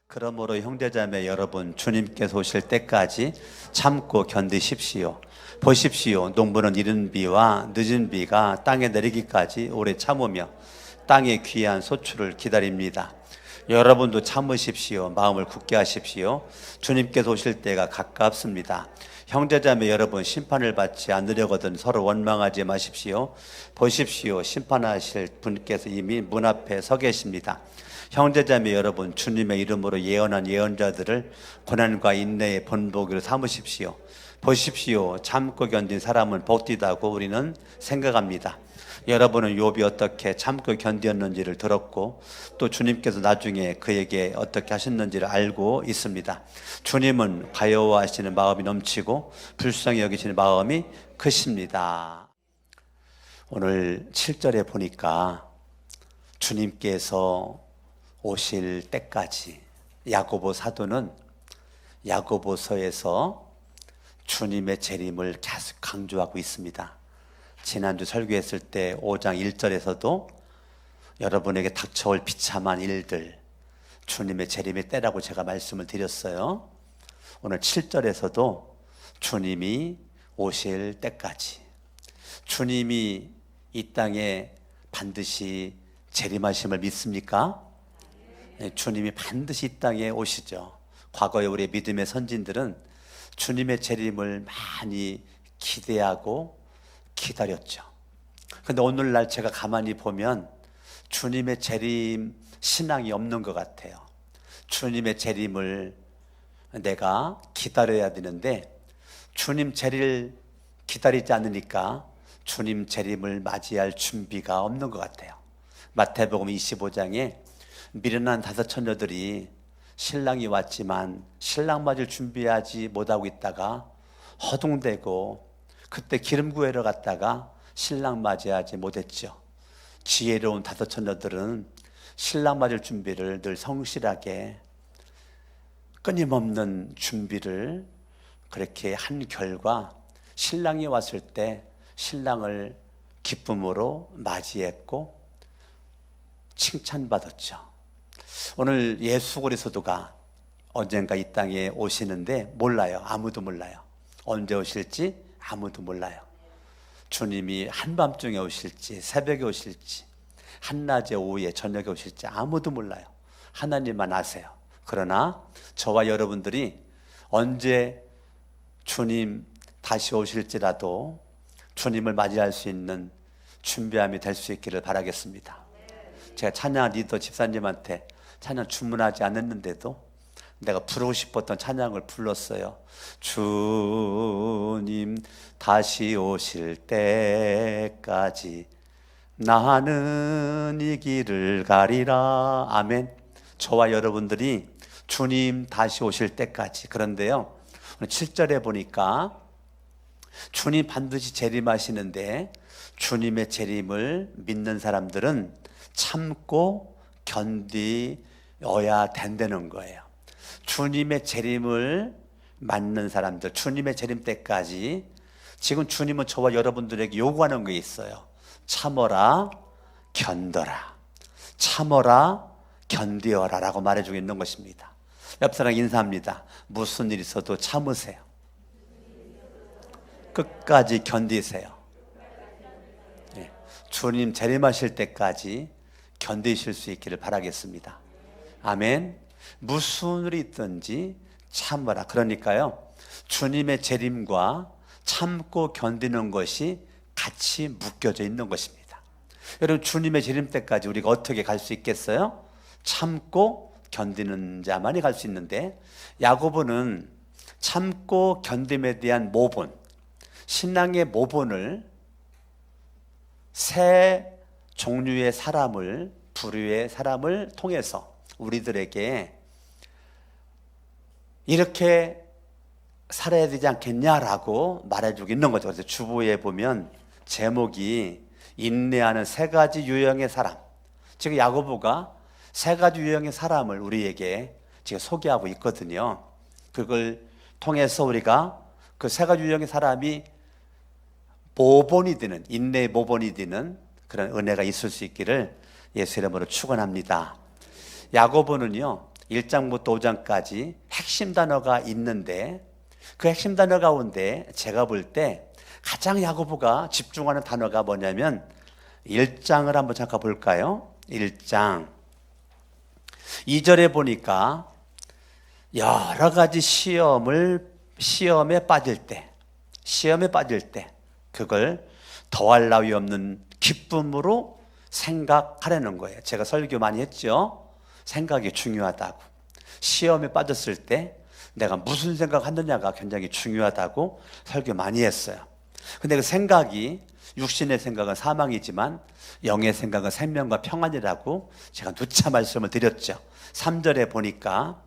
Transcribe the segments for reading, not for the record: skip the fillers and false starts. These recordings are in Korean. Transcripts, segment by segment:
그러므로 형제자매 여러분, 주님께서 오실 때까지 참고 견디십시오. 보십시오. 농부는 이른 비와 늦은 비가 땅에 내리기까지 오래 참으며 땅의 귀한 소출을 기다립니다. 여러분도 참으십시오. 마음을 굳게 하십시오. 주님께서 오실 때가 가깝습니다. 형제자매 여러분, 심판을 받지 않으려거든 서로 원망하지 마십시오. 보십시오. 심판하실 분께서 이미 문 앞에 서 계십니다. 형제자매 여러분, 주님의 이름으로 예언한 예언자들을 고난과 인내의 본보기로 삼으십시오. 보십시오. 참고 견딘 사람은 복되다고 우리는 생각합니다. 여러분은 욥이 어떻게 참고 견디었는지를 들었고 또 주님께서 나중에 그에게 어떻게 하셨는지를 알고 있습니다. 주님은 가여워하시는 마음이 넘치고 불쌍히 여기시는 마음이 크십니다. 오늘 7절에 보니까 주님께서 오실 때까지 야고보 사도는 야고보서에서 주님의 재림을 계속 강조하고 있습니다. 지난주 설교했을 때 5장 1절에서도 여러분에게 닥쳐올 비참한 일들, 주님의 재림의 때라고 제가 말씀을 드렸어요. 오늘 7절에서도 주님이 오실 때까지, 주님이 이 땅에 반드시 재림하심을 믿습니까? 네, 주님이 반드시 이 땅에 오시죠. 과거에 우리 믿음의 선진들은 주님의 재림을 많이 기대하고 기다렸죠. 그런데 오늘날 제가 가만히 보면 주님의 재림 신앙이 없는 것 같아요. 주님의 재림을 내가 기다려야 되는데 주님 재림을 기다리지 않으니까 주님 재림을 맞이할 준비가 없는 것 같아요. 마태복음 25장에 미련한 5 처녀들이 신랑이 왔지만 신랑 맞을 준비하지 못하고 있다가 허둥대고 그때 기름 구하러 갔다가 신랑 맞이하지 못했죠. 지혜로운 5 처녀들은 신랑 맞을 준비를 늘 성실하게 끊임없는 준비를 그렇게 한 결과 신랑이 왔을 때 신랑을 기쁨으로 맞이했고 칭찬받았죠. 오늘 예수 그리스도가 언젠가 이 땅에 오시는데 몰라요. 아무도 몰라요. 언제 오실지 아무도 몰라요. 주님이 한밤중에 오실지 새벽에 오실지 한낮에 오후에 저녁에 오실지 아무도 몰라요. 하나님만 아세요. 그러나 저와 여러분들이 언제 주님 다시 오실지라도 주님을 맞이할 수 있는 준비함이 될 수 있기를 바라겠습니다. 제가 찬양 리더 집사님한테 찬양 주문하지 않았는데도 내가 부르고 싶었던 찬양을 불렀어요. 주님 다시 오실 때까지 나는 이 길을 가리라. 아멘. 저와 여러분들이 주님 다시 오실 때까지. 그런데요, 오늘 7절에 보니까 주님 반드시 재림하시는데 주님의 재림을 믿는 사람들은 참고 견디어야 된다는 거예요. 주님의 재림을 맞는 사람들, 주님의 재림 때까지 지금 주님은 저와 여러분들에게 요구하는 게 있어요. 참어라, 견뎌라. 참어라, 견디어라 라고 말해주고 있는 것입니다. 옆 사람 인사합니다. 무슨 일 있어도 참으세요. 끝까지 견디세요. 네. 주님 재림하실 때까지 견디실 수 있기를 바라겠습니다. 아멘. 무슨 일이 있든지 참으라. 그러니까요, 주님의 재림과 참고 견디는 것이 같이 묶여져 있는 것입니다. 여러분, 주님의 재림 때까지 우리가 어떻게 갈 수 있겠어요? 참고 견디는 자만이 갈 수 있는데, 야고보는 참고 견딤에 대한 모본, 신앙의 모본을 세 종류의 사람을, 부류의 사람을 통해서 우리들에게 이렇게 살아야 되지 않겠냐라고 말해주고 있는 거죠. 그래서 주보에 보면 제목이 인내하는 3가지 유형의 사람. 지금 야고보가 3가지 유형의 사람을 우리에게 지금 소개하고 있거든요. 그걸 통해서 우리가 그 3가지 유형의 사람이 모본이 되는, 인내의 모본이 되는 그런 은혜가 있을 수 있기를 예수 이름으로 축원합니다. 야고보는요, 1장부터 5장까지 핵심 단어가 있는데 그 핵심 단어 가운데 제가 볼 때 가장 야고보가 집중하는 단어가 뭐냐면 1장을 한번 잠깐 볼까요? 1장 2절에 보니까 여러 가지 시험에 빠질 때 그걸 더할 나위 없는 기쁨으로 생각하라는 거예요. 제가 설교 많이 했죠. 생각이 중요하다고. 시험에 빠졌을 때 내가 무슨 생각하느냐가 굉장히 중요하다고 설교 많이 했어요. 근데 그 생각이 육신의 생각은 사망이지만 영의 생각은 생명과 평안이라고 제가 누차 말씀을 드렸죠. 3절에 보니까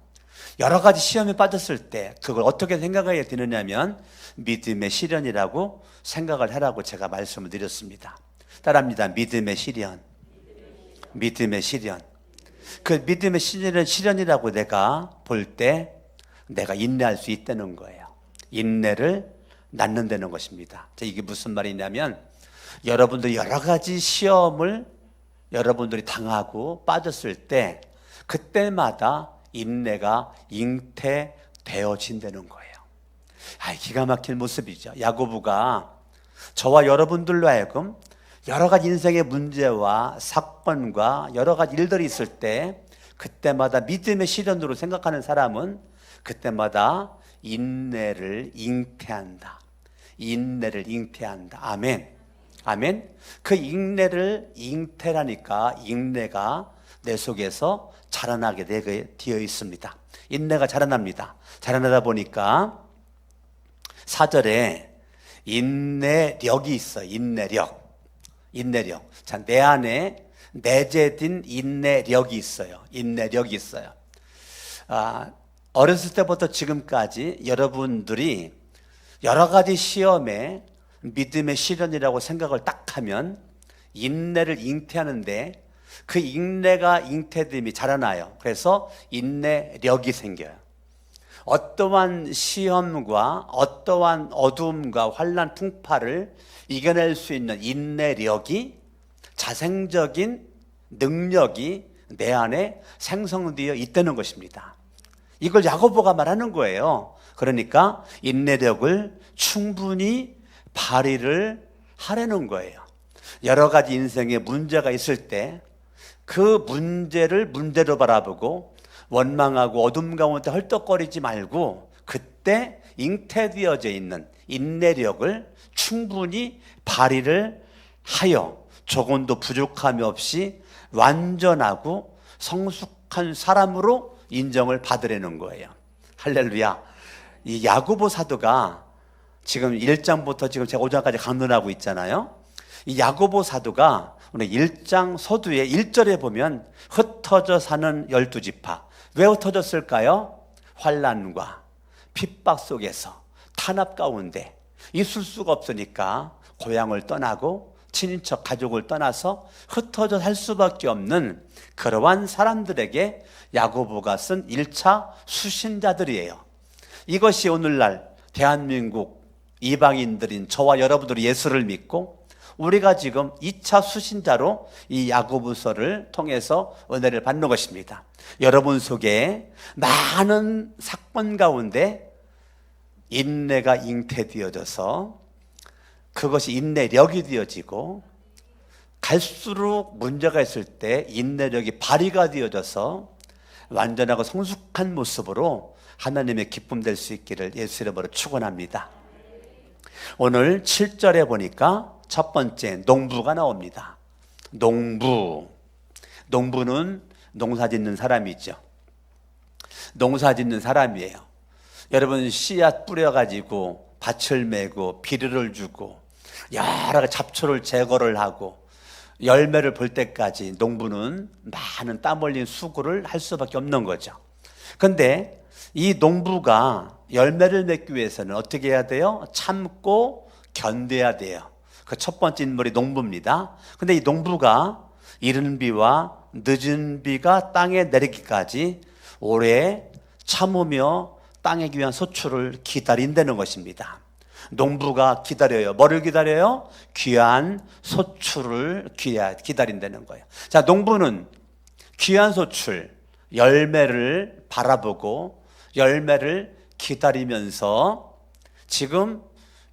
여러 가지 시험에 빠졌을 때 그걸 어떻게 생각해야 되느냐면 믿음의 시련이라고 생각을 하라고 제가 말씀을 드렸습니다. 따라합니다. 믿음의 시련. 믿음의 시련. 그 믿음의 시련이라고 내가 볼 때 내가 인내할 수 있다는 거예요. 인내를 낳는다는 것입니다. 이게 무슨 말이냐면 여러분들 여러 가지 시험을 여러분들이 당하고 빠졌을 때 그때마다 인내가 잉태되어진다는 거예요. 기가 막힌 모습이죠. 야고보가 저와 여러분들로 하여금 여러 가지 인생의 문제와 사건과 여러 가지 일들이 있을 때 그때마다 믿음의 시련으로 생각하는 사람은 그때마다 인내를 잉태한다. 인내를 잉태한다. 아멘. 아멘. 그 인내를 잉태라니까 인내가 내 속에서 자라나게 되어 있습니다. 인내가 자라납니다. 자라나다 보니까 4절에 인내력이 있어. 인내력. 자, 내 안에 내재된 인내력이 있어요. 인내력이 있어요. 어렸을 때부터 지금까지 여러분들이 여러 가지 시험에 믿음의 시련이라고 생각을 딱 하면 인내를 잉태하는데 그 인내가 잉태됨이 자라나요. 그래서 인내력이 생겨요. 어떠한 시험과 어떠한 어두움과 환난 풍파를 이겨낼 수 있는 인내력이 자생적인 능력이 내 안에 생성되어 있다는 것입니다. 이걸 야고보가 말하는 거예요. 그러니까 인내력을 충분히 발휘를 하라는 거예요. 여러 가지 인생에 문제가 있을 때 그 문제를 문제로 바라보고 원망하고 어둠 가운데 헐떡거리지 말고 그때 잉태되어져 있는 인내력을 충분히 발휘를 하여 조금도 부족함이 없이 완전하고 성숙한 사람으로 인정을 받으려는 거예요. 할렐루야. 이 야고보 사도가 지금 1장부터 지금 제가 5장까지 강론하고 있잖아요. 이 야고보 사도가 오늘 1장 서두에 1절에 보면 흩어져 사는 12지파. 왜 흩어졌을까요? 환난과 핍박 속에서 탄압 가운데 있을 수가 없으니까 고향을 떠나고 친인척 가족을 떠나서 흩어져 살 수밖에 없는 그러한 사람들에게 야고보가 쓴 1차 수신자들이에요. 이것이 오늘날 대한민국 이방인들인 저와 여러분들이 예수를 믿고 우리가 지금 2차 수신자로 이 야고보서를 통해서 은혜를 받는 것입니다. 여러분 속에 많은 사건 가운데 인내가 잉태되어져서 그것이 인내력이 되어지고 갈수록 문제가 있을 때 인내력이 발휘가 되어져서 완전하고 성숙한 모습으로 하나님의 기쁨 될 수 있기를 예수 이름으로 축원합니다. 오늘 7절에 보니까 첫 번째 농부가 나옵니다. 농부는 농사 짓는 사람이죠. 농사 짓는 사람이에요. 여러분 씨앗 뿌려가지고 밭을 메고 비료를 주고 여러 가지 잡초를 제거를 하고 열매를 볼 때까지 농부는 많은 땀 흘린 수고를 할 수밖에 없는 거죠. 그런데 이 농부가 열매를 맺기 위해서는 어떻게 해야 돼요? 참고 견뎌야 돼요. 그 첫 번째 인물이 농부입니다. 근데 이 농부가 이른 비와 늦은 비가 땅에 내리기까지 오래 참으며 땅에 귀한 소출을 기다린다는 것입니다. 농부가 기다려요. 뭐를 기다려요? 귀한 소출을 기다린다는 거예요. 자, 농부는 귀한 소출, 열매를 바라보고 열매를 기다리면서 지금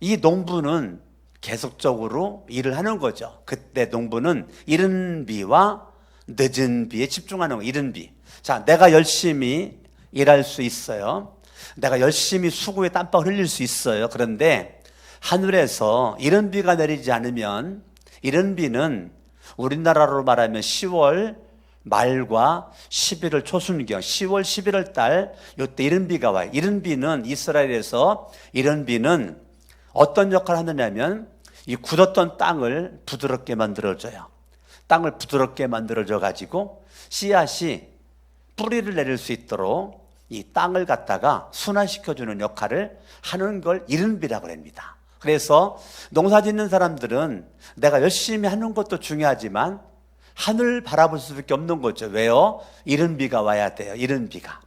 이 농부는 계속적으로 일을 하는 거죠. 그때 농부는 이른 비와 늦은 비에 집중하는 거예요. 이른 비. 자, 내가 열심히 일할 수 있어요. 내가 열심히 수고에 땀방울 흘릴 수 있어요. 그런데 하늘에서 이른 비가 내리지 않으면, 이른 비는 우리나라로 말하면 10월 말과 11월 초순경, 10월 11월 달 이때 이른 비가 와요. 이른 비는 이스라엘에서 이른 비는 어떤 역할을 하느냐면 이 굳었던 땅을 부드럽게 만들어줘요. 땅을 부드럽게 만들어줘 가지고 씨앗이 뿌리를 내릴 수 있도록 이 땅을 갖다가 순환시켜주는 역할을 하는 걸 이른 비라고 합니다. 그래서 농사 짓는 사람들은 내가 열심히 하는 것도 중요하지만 하늘 바라볼 수밖에 없는 거죠. 왜요? 이른 비가 와야 돼요. 이른 비가.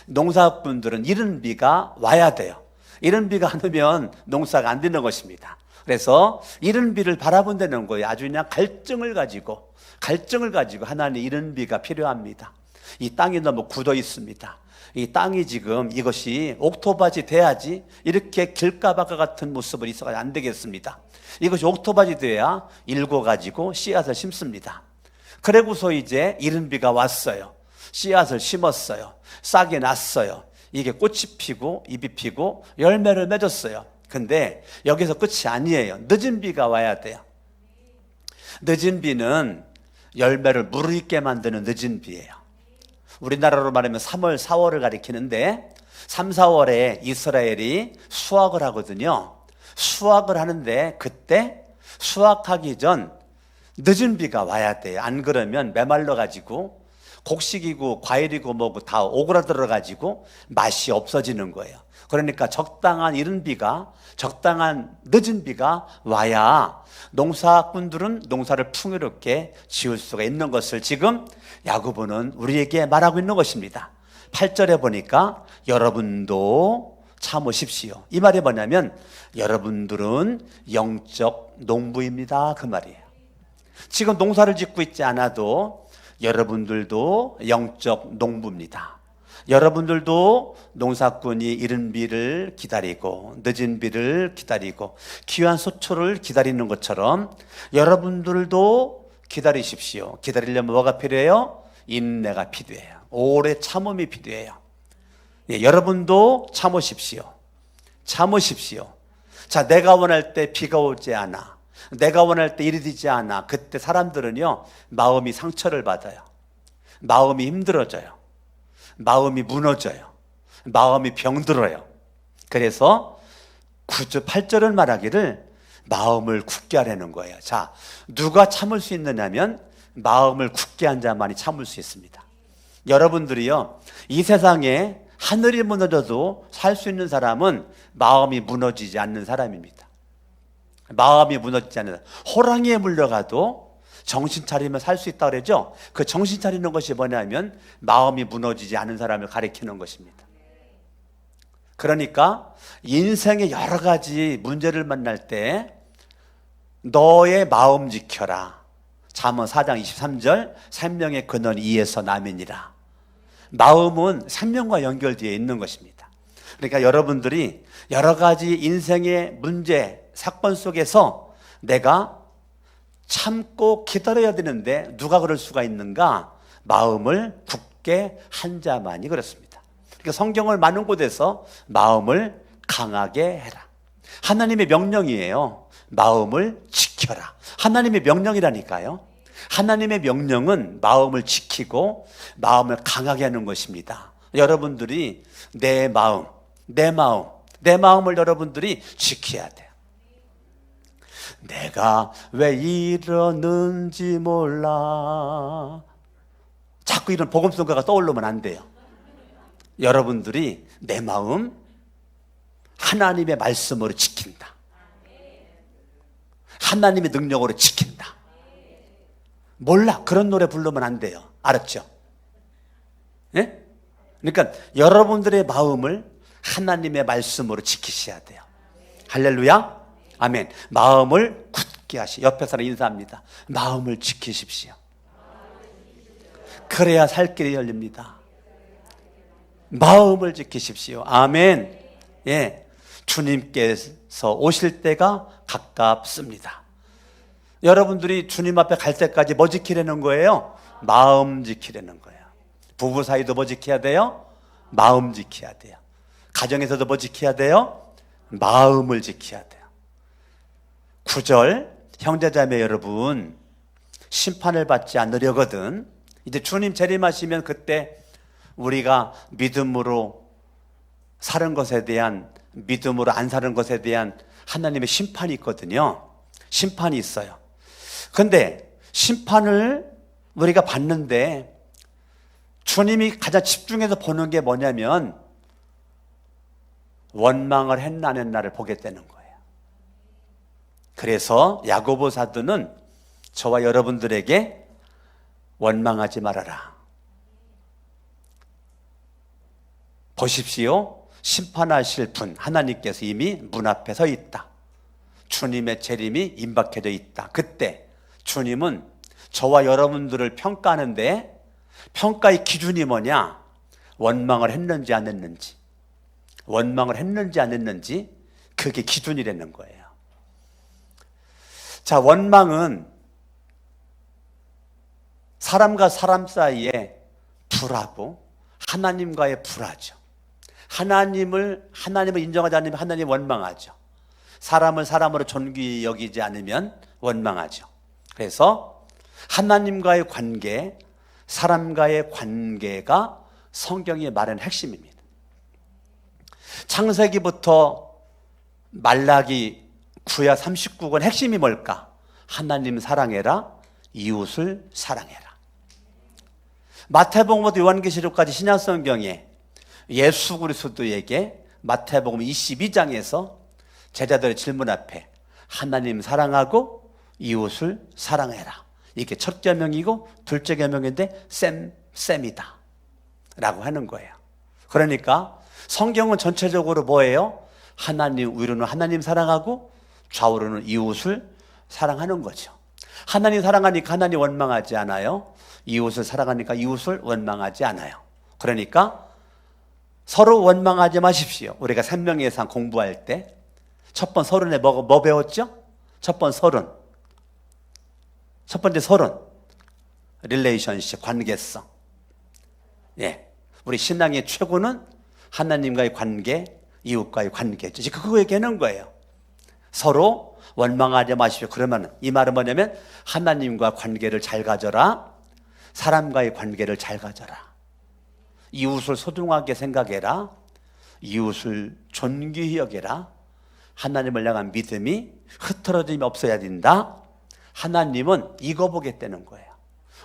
농사꾼들은 이른 비가 와야 돼요. 이른 비가 안 오면 농사가 안 되는 것입니다. 그래서 이른 비를 바라본다는 거예요. 아주 그냥 갈증을 가지고 하나님 이른 비가 필요합니다. 이 땅이 너무 굳어 있습니다. 이 땅이 지금 이것이 옥토바지 돼야지 이렇게 길가바가 같은 모습을 있어가 안 되겠습니다. 이것이 옥토바지 돼야 일궈가지고 씨앗을 심습니다. 그러고서 이제 이른 비가 왔어요. 씨앗을 심었어요. 싹이 났어요. 이게 꽃이 피고 잎이 피고 열매를 맺었어요. 근데 여기서 끝이 아니에요. 늦은 비가 와야 돼요. 늦은 비는 열매를 무르익게 만드는 늦은 비예요. 우리나라로 말하면 3월, 4월을 가리키는데 3, 4월에 이스라엘이 수확을 하거든요. 수확을 하는데 그때 수확하기 전 늦은 비가 와야 돼요. 안 그러면 메말라 가지고 곡식이고 과일이고 뭐고 다 오그라들어 가지고 맛이 없어지는 거예요. 그러니까 적당한 이른 비가, 적당한 늦은 비가 와야 농사꾼들은 농사를 풍요롭게 지을 수가 있는 것을 지금 야고보는 우리에게 말하고 있는 것입니다. 8절에 보니까 여러분도 참으십시오. 이 말이 뭐냐면 여러분들은 영적 농부입니다. 그 말이에요. 지금 농사를 짓고 있지 않아도 여러분들도 영적 농부입니다. 여러분들도 농사꾼이 이른 비를 기다리고 늦은 비를 기다리고 귀한 소초를 기다리는 것처럼 여러분들도 기다리십시오. 기다리려면 뭐가 필요해요? 인내가 필요해요. 오래 참음이 필요해요. 예, 여러분도 참으십시오. 참으십시오. 자, 내가 원할 때 비가 오지 않아. 내가 원할 때 일이 되지 않아. 그때 사람들은요 마음이 상처를 받아요. 마음이 힘들어져요. 마음이 무너져요. 마음이 병들어요. 그래서 9절 8절은 말하기를 마음을 굳게 하라는 거예요. 자, 누가 참을 수 있느냐면 마음을 굳게 한 자만이 참을 수 있습니다. 여러분들이요 이 세상에 하늘이 무너져도 살 수 있는 사람은 마음이 무너지지 않는 사람입니다. 마음이 무너지지 않는 사람. 호랑이에 물려가도 정신 차리면 살 수 있다고 그러죠. 그 정신 차리는 것이 뭐냐면 마음이 무너지지 않은 사람을 가리키는 것입니다. 그러니까 인생의 여러 가지 문제를 만날 때 너의 마음 지켜라. 잠언 4장 23절 생명의 근원 이에서 남이니라. 마음은 생명과 연결되어 있는 것입니다. 그러니까 여러분들이 여러 가지 인생의 문제, 사건 속에서 내가 참고 기다려야 되는데 누가 그럴 수가 있는가? 마음을 굳게 한 자만이 그렇습니다. 그러니까 성경을 많은 곳에서 마음을 강하게 해라. 하나님의 명령이에요. 마음을 지켜라. 하나님의 명령이라니까요. 하나님의 명령은 마음을 지키고 마음을 강하게 하는 것입니다. 여러분들이 내 마음을 여러분들이 지켜야 돼요. 내가 왜 이러는지 몰라. 자꾸 이런 복음성가가 떠오르면 안 돼요. 여러분들이 내 마음 하나님의 말씀으로 지킨다. 하나님의 능력으로 지킨다. 몰라. 그런 노래 부르면 안 돼요. 알았죠? 예? 그러니까 여러분들의 마음을 하나님의 말씀으로 지키셔야 돼요. 할렐루야. 아멘. 마음을 굳게 하시. 옆에 사람 인사합니다. 마음을 지키십시오. 그래야 살 길이 열립니다. 마음을 지키십시오. 아멘. 예. 주님께서 오실 때가 가깝습니다. 여러분들이 주님 앞에 갈 때까지 뭐 지키려는 거예요? 마음 지키려는 거예요. 부부 사이도 뭐 지켜야 돼요? 마음 지켜야 돼요. 가정에서도 뭐 지켜야 돼요? 마음을 지켜야 돼요. 9절, 형제자매 여러분, 심판을 받지 않으려거든. 이제 주님 재림하시면 그때 우리가 믿음으로 사는 것에 대한, 믿음으로 안 사는 것에 대한 하나님의 심판이 있거든요. 심판이 있어요. 근데 심판을 우리가 받는데 주님이 가장 집중해서 보는 게 뭐냐면 원망을 했나 안 했나를 보겠다는 거예요. 그래서 야고보 사도는 저와 여러분들에게 원망하지 말아라. 보십시오. 심판하실 분 하나님께서 이미 문 앞에 서 있다. 주님의 재림이 임박해져 있다. 그때 주님은 저와 여러분들을 평가하는데 평가의 기준이 뭐냐? 원망을 했는지 안 했는지, 원망을 했는지 안 했는지, 그게 기준이라는 거예요. 자, 원망은 사람과 사람 사이에 불하고 하나님과의 불하죠. 하나님을 인정하지 않으면 하나님 원망하죠. 사람을 사람으로 존귀히 여기지 않으면 원망하죠. 그래서 하나님과의 관계, 사람과의 관계가 성경이 말하는 핵심입니다. 창세기부터 말라기 9야 39권 핵심이 뭘까? 하나님 사랑해라, 이웃을 사랑해라. 마태복음부터 요한계시록까지 신약성경에 예수 그리스도에게 마태복음 22장에서 제자들의 질문 앞에 하나님 사랑하고 이웃을 사랑해라. 이게 첫 계명이고 둘째 계명인데 쌤이다 라고 하는 거예요. 그러니까 성경은 전체적으로 뭐예요? 하나님, 위로는 하나님 사랑하고 좌우로는 이웃을 사랑하는 거죠. 하나님 사랑하니까 하나님 원망하지 않아요. 이웃을 사랑하니까 이웃을 원망하지 않아요. 그러니까 서로 원망하지 마십시오. 우리가 생명의 상 공부할 때 첫 번 서론에 뭐 배웠죠? 첫 번째 서론, 릴레이션십, 관계성. 예, 우리 신앙의 최고는 하나님과의 관계, 이웃과의 관계죠. 지금 그거 얘기하는 거예요. 서로 원망하지 마십시오. 그러면 이 말은 뭐냐면 하나님과 관계를 잘 가져라, 사람과의 관계를 잘 가져라, 이웃을 소중하게 생각해라, 이웃을 존귀히 여겨라. 하나님을 향한 믿음이 흐트러짐이 없어야 된다. 하나님은 이거 보겠다는 거예요.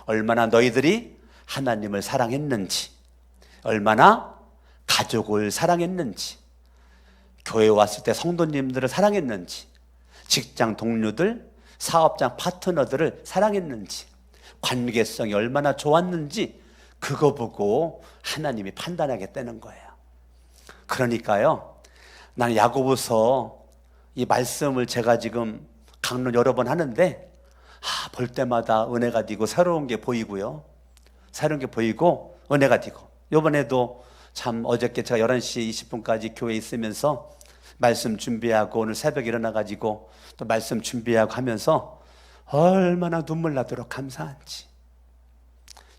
얼마나 너희들이 하나님을 사랑했는지, 얼마나 가족을 사랑했는지, 교회 왔을 때 성도님들을 사랑했는지, 직장 동료들, 사업장 파트너들을 사랑했는지, 관계성이 얼마나 좋았는지 그거 보고 하나님이 판단하겠다는 거예요. 그러니까요, 나는 야고보서 이 말씀을 제가 지금 강론 여러 번 하는데 볼 때마다 은혜가 되고 새로운 게 보이고요. 새로운 게 보이고 은혜가 되고, 이번에도 참 어저께 제가 11시 20분까지 교회에 있으면서 말씀 준비하고 오늘 새벽에 일어나가지고 또 말씀 준비하고 하면서 얼마나 눈물 나도록 감사한지,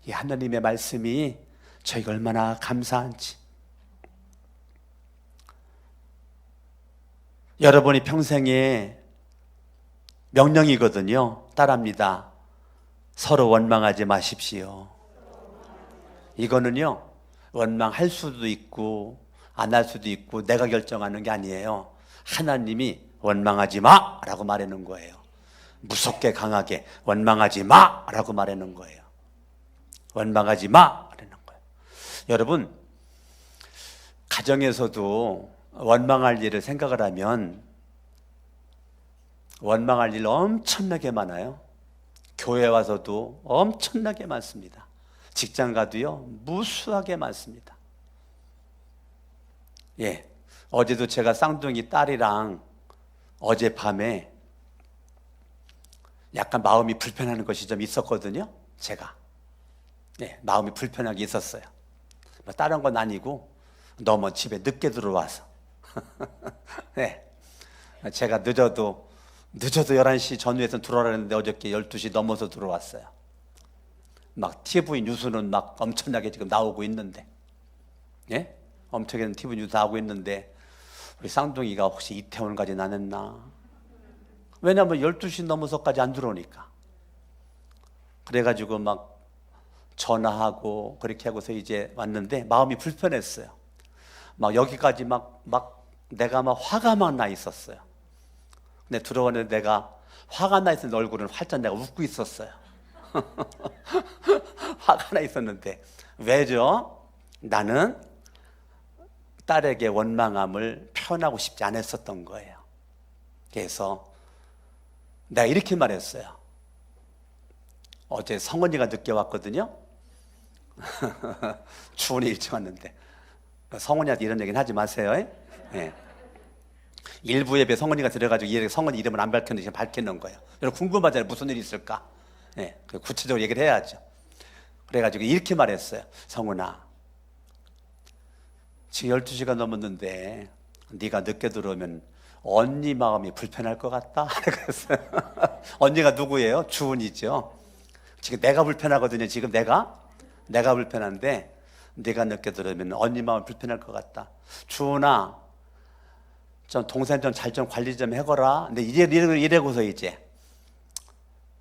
이 하나님의 말씀이 저희가 얼마나 감사한지. 여러분이 평생에 명령이거든요. 따라합니다. 서로 원망하지 마십시오. 이거는요, 원망할 수도 있고 안 할 수도 있고 내가 결정하는 게 아니에요. 하나님이 원망하지 마 라고 말하는 거예요. 무섭게 강하게 원망하지 마 라고 말하는 거예요. 원망하지 마 라는 거예요. 여러분, 가정에서도 원망할 일을 생각을 하면 원망할 일 엄청나게 많아요. 교회 와서도 엄청나게 많습니다. 직장 가도요, 무수하게 많습니다. 예, 어제도 제가 쌍둥이 딸이랑 어젯밤에 약간 마음이 불편한 것이 좀 있었거든요. 제가 마음이 불편하게 있었어요. 다른 건 아니고 너무 집에 늦게 들어와서 네. 제가 늦어도 11시 전후에서 들어오라는데 어저께 12시 넘어서 들어왔어요. 막 TV 뉴스는 막 엄청나게 지금 나오고 있는데, 예? 엄청나게 TV 뉴스 나오고 있는데 우리 쌍둥이가 혹시 이태원까지 안 했나? 왜냐면 12시 넘어서까지 안 들어오니까. 그래가지고 막 전화하고 그렇게 하고서 이제 왔는데 마음이 불편했어요. 막 여기까지 막 내가 막 화가 막 나 있었어요. 근데 들어오는데 내가 화가 나 있었는데 얼굴은 활짝 내가 웃고 있었어요. 화가 나 있었는데 왜죠? 나는 딸에게 원망함을 표현하고 싶지 않았었던 거예요. 그래서 내가 이렇게 말했어요. 어제 성은이가 늦게 왔거든요. 주은이 일찍 왔는데 성은이한테 이런 얘기는 하지 마세요. 예. 일부 예배 성은이가 들어가지고 성은이 이름을 안 밝혔는데 지금 밝히는 거예요. 여러분 궁금하잖아요. 무슨 일이 있을까? 예. 구체적으로 얘기를 해야죠. 그래가지고 이렇게 말했어요. 성은아, 지금 12시가 넘었는데 네가 늦게 들어오면 언니 마음이 불편할 것 같다. 그랬어요. 언니가 누구예요? 주은이죠. 지금 내가 불편하거든요. 지금 내가 불편한데 네가 늦게 들어오면 언니 마음이 불편할 것 같다. 주은아, 좀 동생 좀 잘 좀 관리 좀 해거라. 근데 이래고서 이제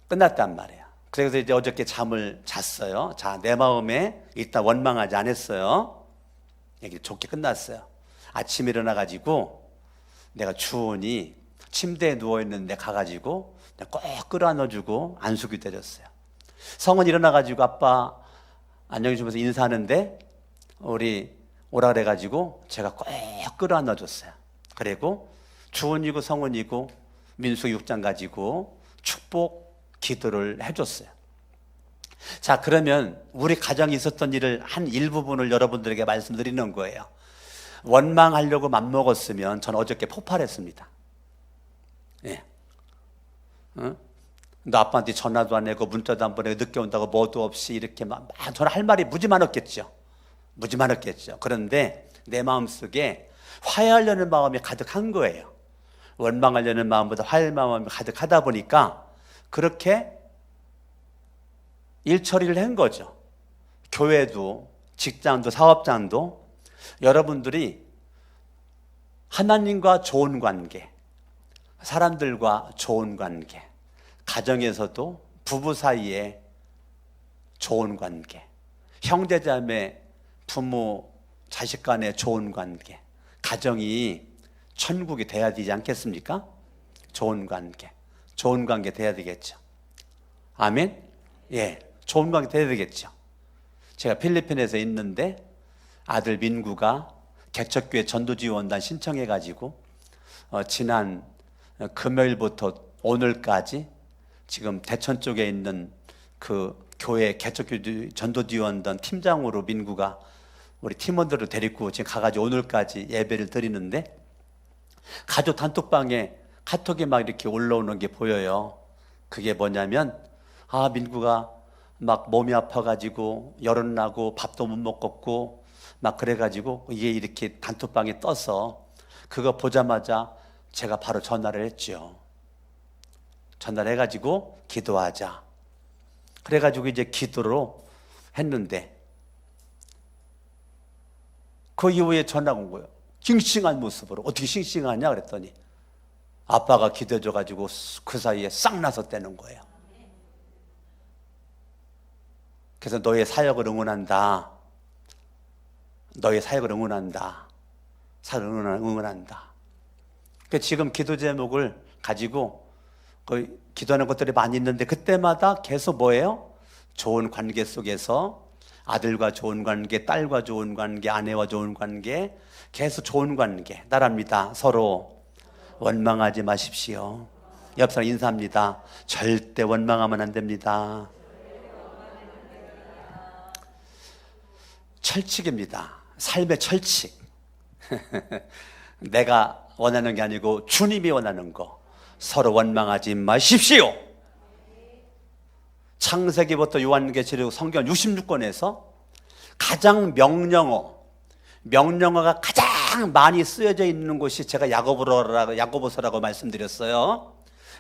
끝났단 말이야. 그래서 이제 어저께 잠을 잤어요. 자, 내 마음에 일단 원망하지 않았어요. 얘기 좋게 끝났어요. 아침에 일어나가지고 내가 주은이 침대에 누워있는데 가가지고 꼭 끌어안아주고 안수기 때렸어요. 성은 일어나가지고 아빠 안녕히 주면서 인사하는데 우리 오라 그래가지고 제가 꼭 끌어안아줬어요. 그리고 주은이고 성은이고 민수기 6장 가지고 축복 기도를 해줬어요. 자, 그러면 우리 가정에 있었던 일을 한 일부분을 여러분들에게 말씀드리는 거예요. 원망하려고 맘먹었으면 전 어저께 폭발했습니다. 예. 어? 너 아빠한테 전화도 안 하고 문자도 안 보내고 늦게 온다고 뭐도 없이 이렇게 저는 할 말이 무지 많았겠죠. 그런데 내 마음속에 화해하려는 마음이 가득한 거예요. 원망하려는 마음보다 화해할 마음이 가득하다 보니까 그렇게 일 처리를 한 거죠. 교회도 직장도 사업장도 여러분들이 하나님과 좋은 관계, 사람들과 좋은 관계, 가정에서도 부부 사이에 좋은 관계, 형제자매, 부모, 자식 간의 좋은 관계, 가정이 천국이 돼야 되지 않겠습니까? 좋은 관계 돼야 되겠죠. 아멘? 예, 좋은 관계 돼야 되겠죠. 제가 필리핀에서 있는데 아들 민구가 개척교회 전도지원단 신청해가지고 지난 금요일부터 오늘까지 지금 대천 쪽에 있는 그 교회 개척교회 전도지원단 팀장으로 민구가 우리 팀원들을 데리고 지금 가가지고 오늘까지 예배를 드리는데 가족 단톡방에 카톡이 막 이렇게 올라오는 게 보여요. 그게 뭐냐면 민구가 막 몸이 아파가지고 열은 나고 밥도 못 먹었고 막 그래가지고 이게 이렇게 단톡방에 떠서 그거 보자마자 제가 바로 전화를 했죠. 전화를 해가지고 기도하자. 그래가지고 이제 기도로 했는데 그 이후에 전화가 온 거예요. 싱싱한 모습으로. 어떻게 싱싱하냐 그랬더니 아빠가 기도해줘가지고 그 사이에 싹 나섰다는 거예요. 그래서 너의 사역을 응원한다. 응원한다. 그 지금 기도 제목을 가지고 그 기도하는 것들이 많이 있는데 그때마다 계속 뭐예요? 좋은 관계 속에서 아들과 좋은 관계, 딸과 좋은 관계, 아내와 좋은 관계, 계속 좋은 관계 따라합니다. 서로 원망하지 마십시오. 옆 사람 인사합니다. 절대 원망하면 안 됩니다. 철칙입니다. 삶의 철칙. 내가 원하는 게 아니고 주님이 원하는 거. 서로 원망하지 마십시오. 창세기부터 요한계시록 성경 66권에서 가장 명령어, 명령어가 가장 많이 쓰여져 있는 곳이 제가 야고보서라고 말씀드렸어요.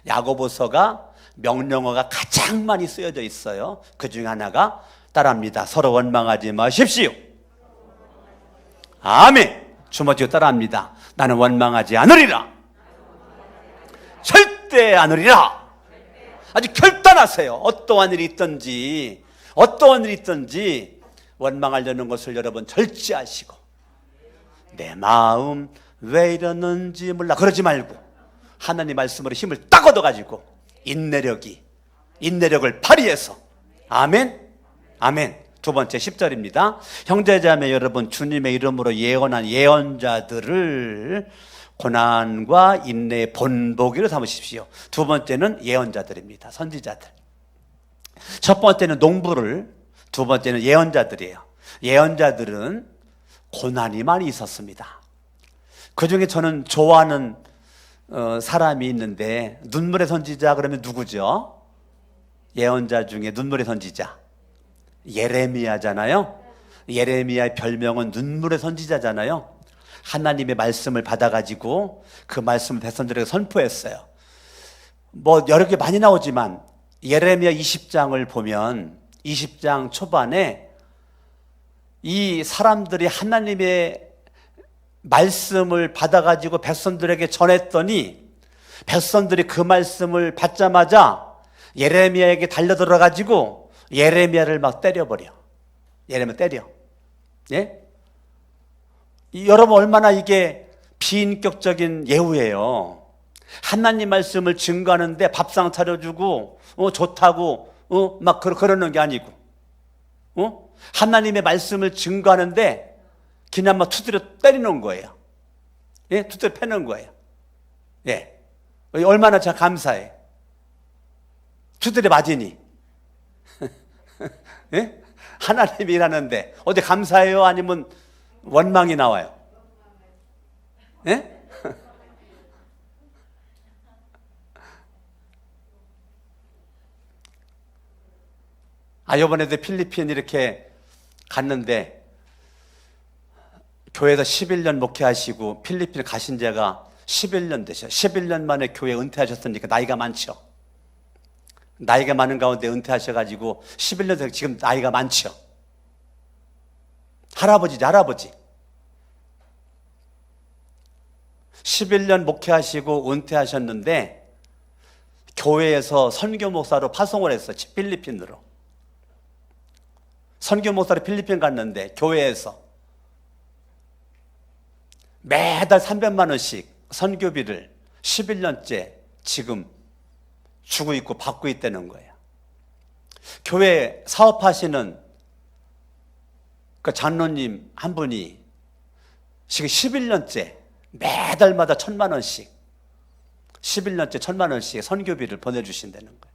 야고보서가 명령어가 가장 많이 쓰여져 있어요. 그 중에 하나가 따라합니다. 서로 원망하지 마십시오. 아멘. 주머니고 따라합니다. 나는 원망하지 않으리라. 절대 않으리라. 아주 결단하세요. 어떠한 일이 있든지 원망하려는 것을 여러분 절제하시고, 내 마음 왜 이러는지 몰라 그러지 말고 하나님 말씀으로 힘을 딱 얻어가지고 인내력을 발휘해서, 아멘. 두 번째 10절입니다. 형제자매 여러분, 주님의 이름으로 예언한 예언자들을 고난과 인내의 본보기로 삼으십시오. 두 번째는 예언자들입니다. 선지자들. 첫 번째는 농부를, 두 번째는 예언자들이에요. 예언자들은 고난이 많이 있었습니다. 그 중에 저는 좋아하는 사람이 있는데, 눈물의 선지자 그러면 누구죠? 예언자 중에 눈물의 선지자 예레미야잖아요. 예레미야의 별명은 눈물의 선지자잖아요. 하나님의 말씀을 받아가지고 그 말씀을 백성들에게 선포했어요. 뭐 여러 개 많이 나오지만 예레미야 20장을 보면 20장 초반에 이 사람들이 하나님의 말씀을 받아가지고 백성들에게 전했더니, 백성들이 그 말씀을 받자마자 예레미야에게 달려들어가지고 예레미야를 막 때려버려. 예레미야 때려. 예? 여러분, 얼마나 이게 비인격적인 예우예요. 하나님 말씀을 증거하는데 밥상 차려주고 좋다고 막 그러는 게 아니고, 하나님의 말씀을 증거하는데 그냥 막 두드려 때리는 거예요. 예? 두드려 패는 거예요. 예. 얼마나 참 감사해. 두드려 맞으니. 예? 하나님이 일하는데 어디 감사해요? 아니면 원망이 나와요? 예? 이번에도 필리핀 이렇게 갔는데, 교회에서 11년 목회하시고 필리핀 가신 지가 11년 되셔. 11년 만에 교회 은퇴하셨으니까 나이가 많죠. 나이가 많은 가운데 은퇴하셔가지고 11년 된 지금 나이가 많죠. 할아버지지, 할아버지. 11년 목회하시고 은퇴하셨는데 교회에서 선교 목사로 파송을 했어요. 필리핀으로. 선교 목사로 필리핀 갔는데 교회에서 매달 300만 원씩 선교비를 11년째 지금 주고 있고 받고 있다는 거예요. 교회 사업하시는 그 장로님 한 분이 지금 11년째 매달마다 1,000만 원씩, 11년째 1,000만 원씩 선교비를 보내주신다는 거예요.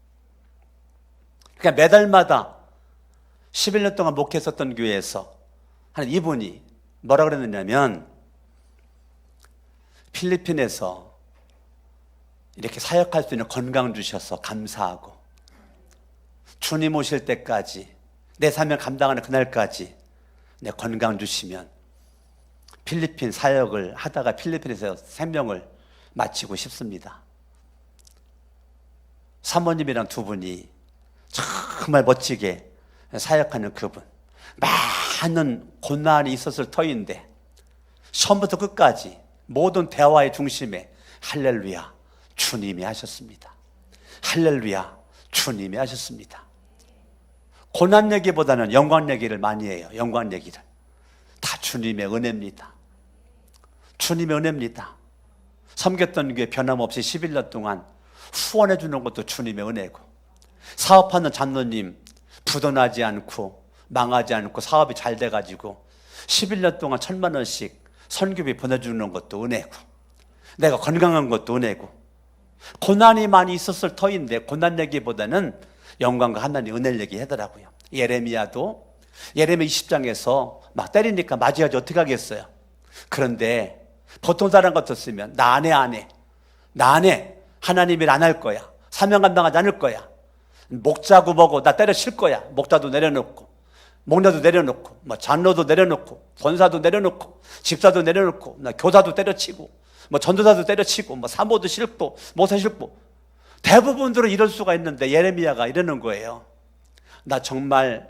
그러니까 매달마다 11년 동안 목회했었던 교회에서 한 이분이 뭐라 그랬느냐면, 필리핀에서 이렇게 사역할 수 있는 건강 주셔서 감사하고, 주님 오실 때까지 내 사명 감당하는 그날까지 내 건강 주시면 필리핀 사역을 하다가 필리핀에서 생명을 마치고 싶습니다. 사모님이랑 두 분이 정말 멋지게 사역하는 그분, 많은 고난이 있었을 터인데 처음부터 끝까지 모든 대화의 중심에 할렐루야 주님이 하셨습니다. 할렐루야 주님이 하셨습니다. 고난 얘기보다는 영광 얘기를 많이 해요. 영광 얘기를. 다 주님의 은혜입니다. 주님의 은혜입니다. 섬겼던 교회 변함없이 11년 동안 후원해 주는 것도 주님의 은혜고, 사업하는 장로님 부도나지 않고 망하지 않고 사업이 잘 돼가지고 11년 동안 1,000만 원씩 선교비 보내주는 것도 은혜고, 내가 건강한 것도 은혜고, 고난이 많이 있었을 터인데 고난 얘기보다는 영광과 하나님 은혜를 얘기하더라고요. 예레미야도 예레미야 20장에서 막 때리니까 맞아야지 어떻게 하겠어요. 그런데 보통 사람 같았으면 나 안 해. 하나님 일 안 할 거야. 사명 감당하지 않을 거야. 목자고 뭐고 나 때려칠 거야. 목자도 내려놓고 목녀도 내려놓고, 장로도 내려놓고, 권사도 내려놓고, 집사도 내려놓고, 교사도 때려치고, 전도사도 때려치고, 사모도 싫고, 모사 싫고, 대부분들은 이럴 수가 있는데 예레미야가 이러는 거예요. 나 정말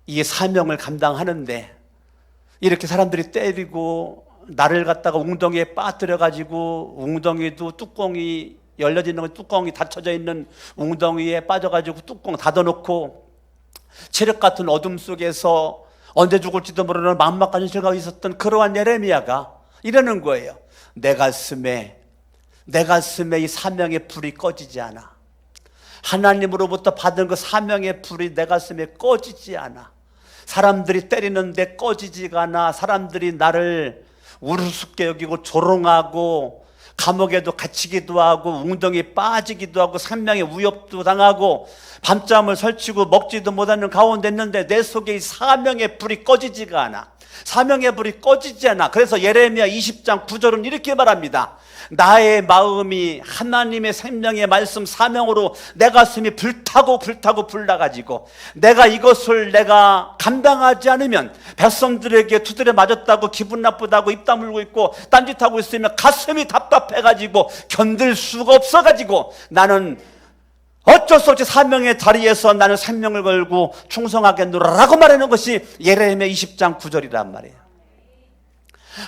이 사명을 감당하는데 이렇게 사람들이 때리고 나를 갖다가 웅덩이에 빠뜨려가지고, 웅덩이도 뚜껑이 열려지는 뚜껑이 닫혀져 있는 웅덩이에 빠져가지고 뚜껑 닫아놓고 칠흑 같은 어둠 속에서 언제 죽을지도 모르는 막막한 실각이 있었던 그러한 예레미야가 이러는 거예요. 내 가슴에 이 사명의 불이 꺼지지 않아. 하나님으로부터 받은 그 사명의 불이 내 가슴에 꺼지지 않아. 사람들이 때리는데 꺼지지가 않아. 사람들이 나를 우습게 여기고 조롱하고 감옥에도 갇히기도 하고 웅덩이에 빠지기도 하고 생명의 위협도 당하고 밤잠을 설치고 먹지도 못하는 가운데 있는데 내 속에 이 사명의 불이 꺼지지가 않아. 사명의 불이 꺼지지 않아. 그래서 예레미야 20장 9절은 이렇게 말합니다. 나의 마음이 하나님의 생명의 말씀 사명으로 내 가슴이 불타고 불나가지고 내가 이것을 내가 감당하지 않으면 백성들에게 두드려 맞았다고 기분 나쁘다고 입 다물고 있고 딴짓하고 있으면 가슴이 답답해가지고 견딜 수가 없어가지고 나는 어쩔 수 없이 사명의 자리에서 나는 생명을 걸고 충성하겠노라라고 말하는 것이 예레미야 20장 9절이란 말이에요.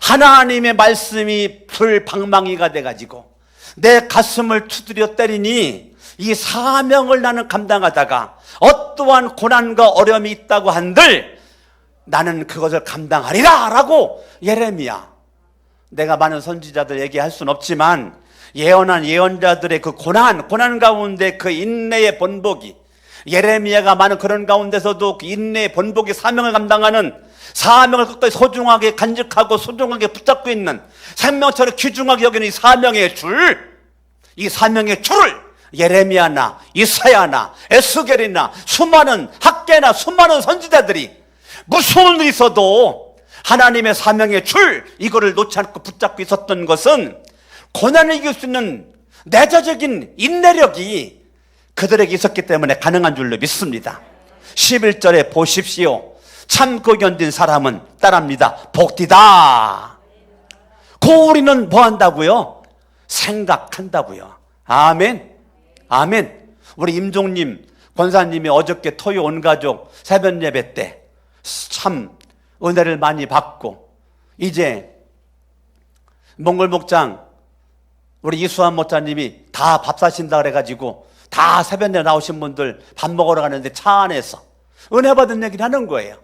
하나님의 말씀이 불방망이가 돼가지고 내 가슴을 두드려 때리니 이 사명을 나는 감당하다가 어떠한 고난과 어려움이 있다고 한들 나는 그것을 감당하리라 라고 예레미야, 내가 많은 선지자들 얘기할 수는 없지만 예언한 예언자들의 그 고난 가운데 그 인내의 번복이, 예레미야가 많은 그런 가운데서도 그 인내의 번복이 사명을 감당하는, 사명을 끝까지 소중하게 간직하고 소중하게 붙잡고 있는, 생명처럼 귀중하게 여기는 이 사명의 줄, 이 사명의 줄을 예레미야나 이사야나 에스겔이나 수많은 학계나 수많은 선지자들이 무슨 일이 있어도 하나님의 사명의 줄 이거를 놓지 않고 붙잡고 있었던 것은 고난을 이길 수 있는 내재적인 인내력이 그들에게 있었기 때문에 가능한 줄로 믿습니다. 11절에 보십시오. 참고 견딘 사람은 따랍니다. 복되다. 그 우리는 뭐 한다고요? 생각한다고요. 아멘. 아멘. 우리 임종님 권사님이 어저께 토요 온 가족 새벽 예배 때 참 은혜를 많이 받고, 이제 몽골 목장 우리 이수환 목사님이 다 밥 사신다 그래가지고 다 새벽에 나오신 분들 밥 먹으러 가는데 차 안에서 은혜 받은 얘기를 하는 거예요.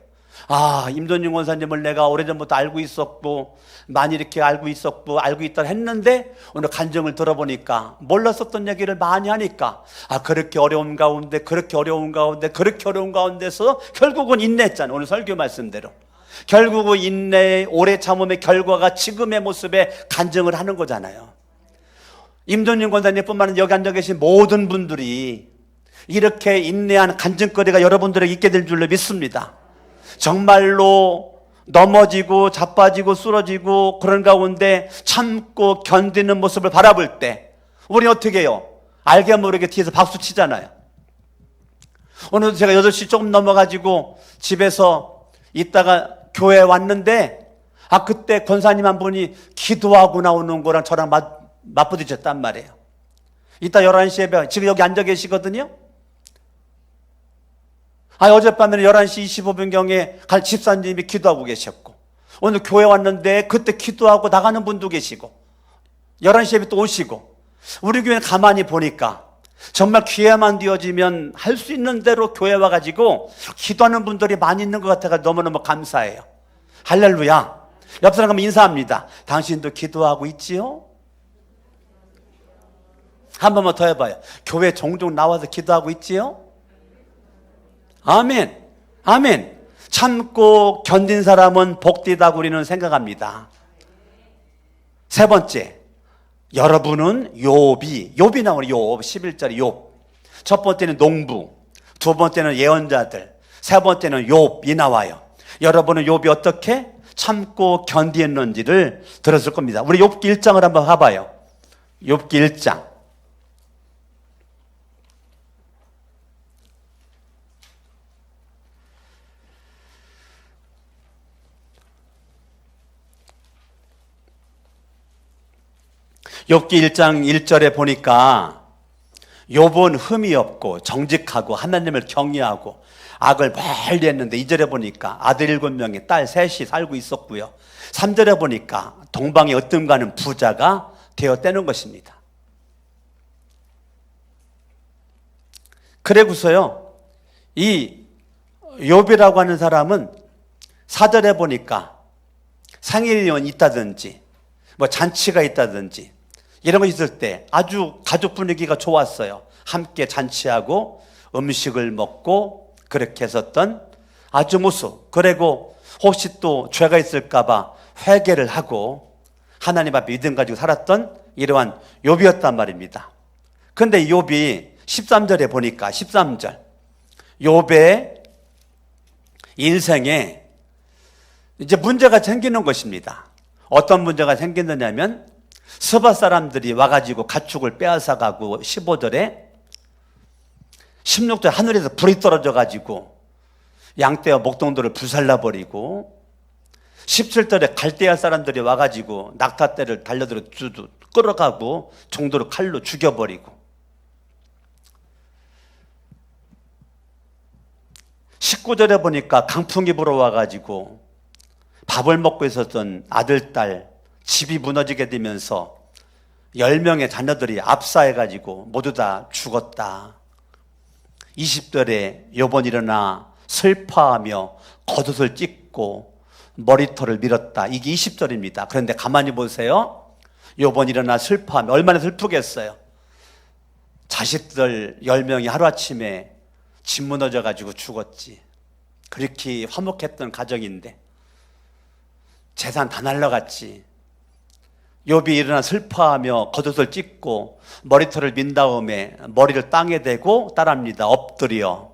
아, 임전용 권사님을 내가 오래전부터 알고 있었고 많이 이렇게 알고 있다 했는데 오늘 간증을 들어보니까 몰랐었던 얘기를 많이 하니까 그렇게 어려운 가운데서 결국은 인내했잖아요. 오늘 설교 말씀대로 결국은 인내의 오래 참음의 결과가 지금의 모습에 간증을 하는 거잖아요. 임전용 권사님 뿐만 아니라 여기 앉아 계신 모든 분들이 이렇게 인내한 간증거리가 여러분들에게 있게 될 줄로 믿습니다. 정말로 넘어지고 자빠지고 쓰러지고 그런 가운데 참고 견디는 모습을 바라볼 때 우리 어떻게 해요? 알게 모르게 뒤에서 박수 치잖아요. 오늘 제가 8시 조금 넘어가지고 집에서 있다가 교회에 왔는데 그때 권사님 한 분이 기도하고 나오는 거랑 저랑 맞부딪혔단 말이에요. 이따 11시에 지금 여기 앉아 계시거든요. 어젯밤에는 11시 25분경에 집사님이 기도하고 계셨고, 오늘 교회 왔는데 그때 기도하고 나가는 분도 계시고 11시에 또 오시고, 우리 교회는 가만히 보니까 정말 기회만 되어지면 할 수 있는 대로 교회 와가지고 기도하는 분들이 많이 있는 것 같아서 너무너무 감사해요. 할렐루야. 옆 사람 가면 인사합니다. 당신도 기도하고 있지요? 한 번만 더 해봐요. 교회 종종 나와서 기도하고 있지요? 아멘. 아멘. 참고 견딘 사람은 복되다고 우리는 생각합니다. 세 번째, 여러분은 욥이 나오는 욥 11절에 욥. 첫 번째는 농부, 두 번째는 예언자들, 세 번째는 욥이 나와요. 여러분은 욥이 어떻게 참고 견디었는지를 들었을 겁니다. 우리 욥기 1장을 한번 봐봐요. 욥기 1장. 욥기 1장 1절에 보니까 욥은 흠이 없고 정직하고 하나님을 경외하고 악을 멀리 했는데 2절에 보니까 아들 7명에 딸 3이 살고 있었고요. 3절에 보니까 동방의 으뜸가는 부자가 되었다는 것입니다. 그래고서요, 이 욥이라고 하는 사람은 4절에 보니까 생일이 있다든지 뭐 잔치가 있다든지 이런 거 있을 때 아주 가족 분위기가 좋았어요. 함께 잔치하고 음식을 먹고 그렇게 했었던 아주 모습. 그리고 혹시 또 죄가 있을까 봐 회개를 하고 하나님 앞에 믿음 가지고 살았던 이러한 욥이었단 말입니다. 그런데 욥이 13절에 보니까 13절 욥의 인생에 이제 문제가 생기는 것입니다. 어떤 문제가 생겼느냐면 서바 사람들이 와가지고 가축을 빼앗아가고 15절에 16절 하늘에서 불이 떨어져가지고 양떼와 목동들을 불살라버리고 17절에 갈대아 사람들이 와가지고 낙타떼를 달려들어 끌어가고 종도를 칼로 죽여버리고 19절에 보니까 강풍이 불어와가지고 밥을 먹고 있었던 아들, 딸 집이 무너지게 되면서 10명의 자녀들이 압사해가지고 모두 다 죽었다. 20절에 욥은 일어나 슬퍼하며 겉옷을 찢고 머리털을 밀었다. 이게 20절입니다. 그런데 가만히 보세요. 욥은 일어나 슬퍼하며 얼마나 슬프겠어요. 자식들 10명이 하루아침에 집 무너져가지고 죽었지. 그렇게 화목했던 가정인데 재산 다 날라갔지. 욥이 일어나 슬퍼하며 겉옷을 찢고 머리털을 민 다음에 머리를 땅에 대고 따라합니다. 엎드려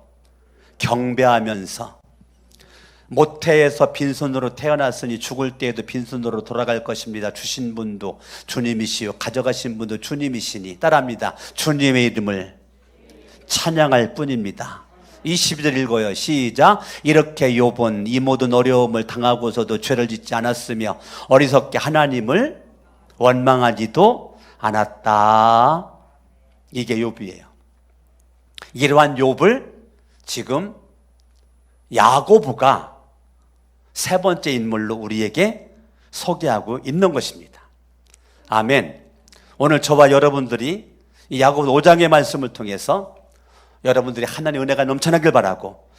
경배하면서 모태에서 빈손으로 태어났으니 죽을 때에도 빈손으로 돌아갈 것입니다. 주신 분도 주님이시요 가져가신 분도 주님이시니 따라합니다. 주님의 이름을 찬양할 뿐입니다. 22절 읽어요. 시작. 이렇게 욥은 이 모든 어려움을 당하고서도 죄를 짓지 않았으며 어리석게 하나님을 원망하지도 않았다. 이게 욥이에요. 이러한 욥을 지금 야고보가 세 번째 인물로 우리에게 소개하고 있는 것입니다. 아멘. 오늘 저와 여러분들이 이 야고보 5장의 말씀을 통해서 여러분들이 하나님의 은혜가 넘쳐나길 바라고,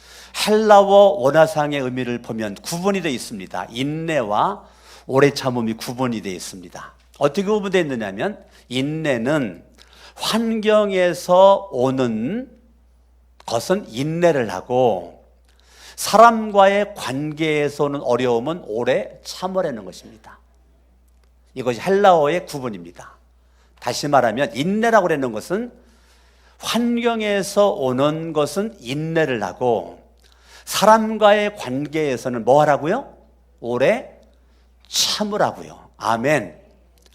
헬라어 원어상의 의미를 보면 구분이 되어 있습니다. 인내와 오래 참음이 구분이 되어 있습니다. 어떻게 구분되어 있느냐면 인내는 환경에서 오는 것은 인내를 하고 사람과의 관계에서 오는 어려움은 오래 참으라는 것입니다. 이것이 헬라어의 구분입니다. 다시 말하면 인내라고 하는 것은 환경에서 오는 것은 인내를 하고 사람과의 관계에서는 뭐 하라고요? 오래 참으라고요. 아멘.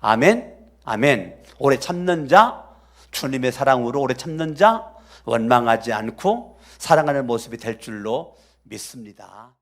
아멘. 아멘. 오래 참는 자, 주님의 사랑으로 오래 참는 자, 원망하지 않고 사랑하는 모습이 될 줄로 믿습니다.